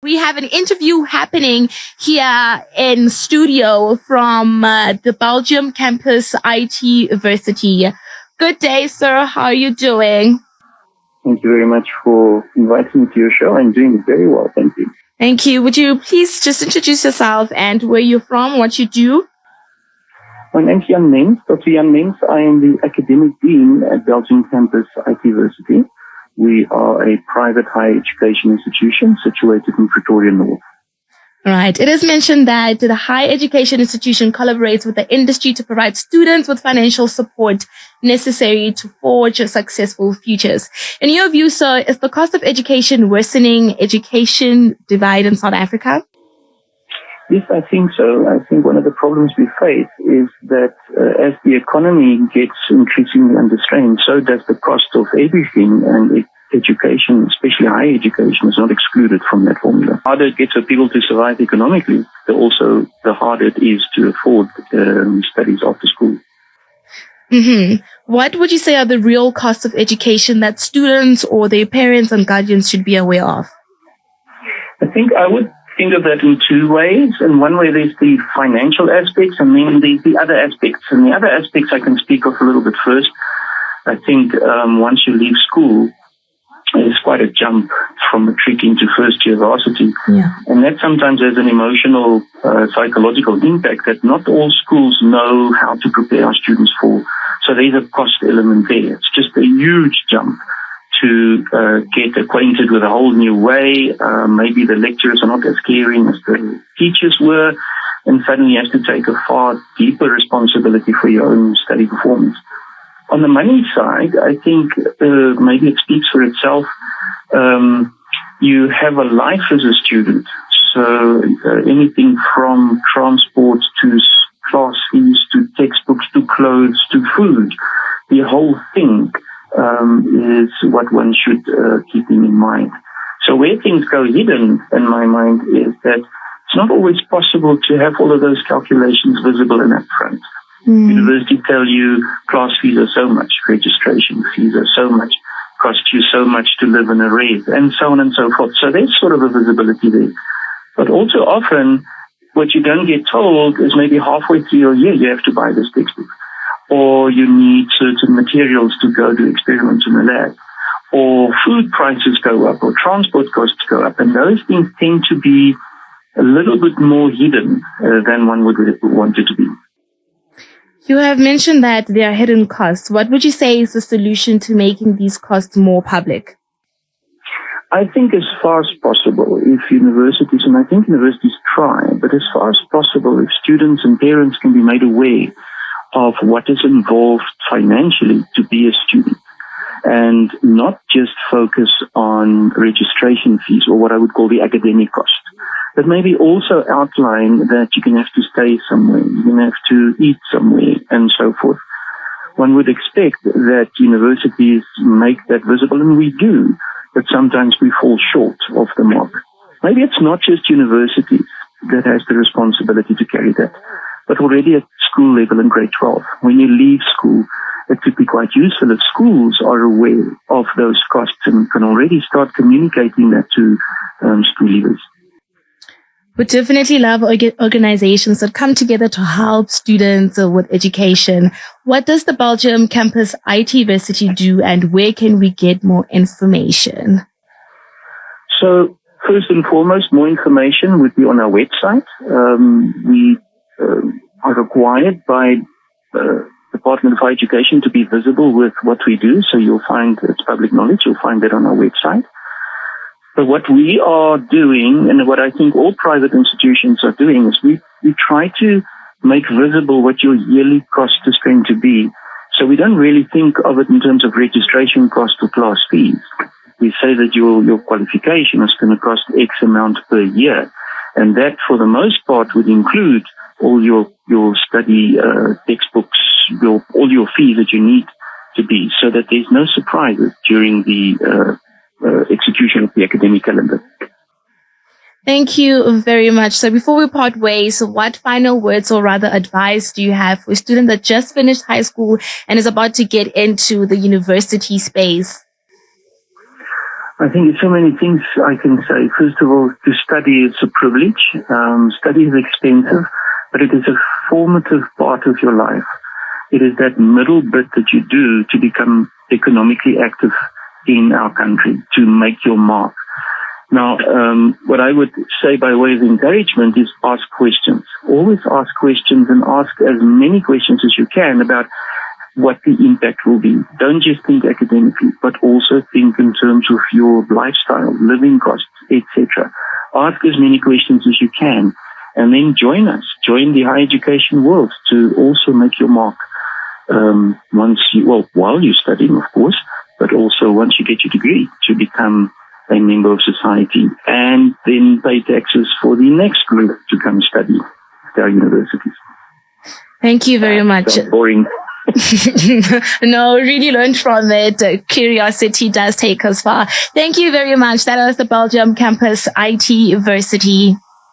We have an interview happening here in studio from the Belgium campus iTversity. Good day, sir. How are you doing? Thank you very much for inviting me to your show. I'm doing very well. Thank you. Thank you. Would you please just introduce yourself and where you're from, what you do? My name's Jan Mentz, Dr. Jan Mentz. I am the academic dean at Belgium campus iTversity. We are a private higher education institution situated in Pretoria North. Right. It is mentioned that the higher education institution collaborates with the industry to provide students with financial support necessary to forge successful futures. In your view, sir, is the cost of education worsening education divide in South Africa? Yes, I think so. I think one of the problems we face is that as the economy gets increasingly under strain, so does the cost of everything, and education, especially higher education, is not excluded from that formula. The harder it gets for people to survive economically, the harder it is to afford studies after school. Mm-hmm. What would you say are the real costs of education that students or their parents and guardians should be aware of? I think I would think of that in two ways. In one way, there's the financial aspects, and then there's the other aspects. And the other aspects I can speak of a little bit first. I think once you leave school, it's quite a jump from matric into first year varsity. Yeah. And that sometimes has an emotional, psychological impact that not all schools know how to prepare our students for. So there's a cost element there. It's just a huge jump to get acquainted with a whole new way. Maybe the lecturers are not as caring as the teachers were, and suddenly you have to take a far deeper responsibility for your own study performance. On the money side, I think maybe it speaks for itself. You have a life as a student, so anything from transport to class fees to textbooks to clothes to food, the whole thing is what one should keep in mind. So where things go hidden, in my mind, is that it's not always possible to have all of those calculations visible and upfront. University tell you class fees are so much, registration fees are so much, cost you so much to live in a rate, and so on and so forth. So there's sort of a visibility there. But also often, what you don't get told is maybe halfway through your year you have to buy this textbook, or you need certain materials to go do experiments in the lab, or food prices go up, or transport costs go up, and those things tend to be a little bit more hidden than one would want it to be. You have mentioned that there are hidden costs. What would you say is the solution to making these costs more public? I think as far as possible, if universities, and I think universities try, but as far as possible, if students and parents can be made aware of what is involved financially to be a student, and not just focus on registration fees or what I would call the academic cost, but maybe also outline that you're going to have to stay somewhere, you're going to have to eat somewhere, and so forth. One would expect that universities make that visible, and we do, but sometimes we fall short of the mark. Maybe it's not just universities that has the responsibility to carry that, but already at school level in grade 12, when you leave school, it could be quite useful if schools are aware of those costs and can already start communicating that to school leaders. We definitely love organizations that come together to help students with education. What does the Belgium campus iTversity do, and where can we get more information? So first and foremost, more information would be on our website. We are required by the Department of Higher Education to be visible with what we do. So you'll find it's public knowledge. You'll find that on our website. But what we are doing, and what I think all private institutions are doing, is we try to make visible what your yearly cost is going to be. So we don't really think of it in terms of registration cost or class fees. We say that your qualification is going to cost X amount per year. And that, for the most part, would include all your study textbooks, all your fees that you need to be, so that there's no surprises during the execution of the academic calendar. Thank you very much. So before we part ways, what final words or rather advice do you have for a student that just finished high school and is about to get into the university space? I think there's so many things I can say. First of all, to study is a privilege. Study is expensive, but it is a formative part of your life. It is that middle bit that you do to become economically active in our country, to make your mark. Now, what I would say by way of encouragement is ask questions. Always ask questions, and ask as many questions as you can about what the impact will be. Don't just think academically, but also think in terms of your lifestyle, living costs, etc. Ask as many questions as you can, and then join us. Join the higher education world to also make your mark while you're studying, of course, but also once you get your degree, to become a member of society and then pay taxes for the next group to come study at our universities. Thank you very much. So boring. No, really learned from it. Curiosity does take us far. Thank you very much. That was the Belgium campus iTversity.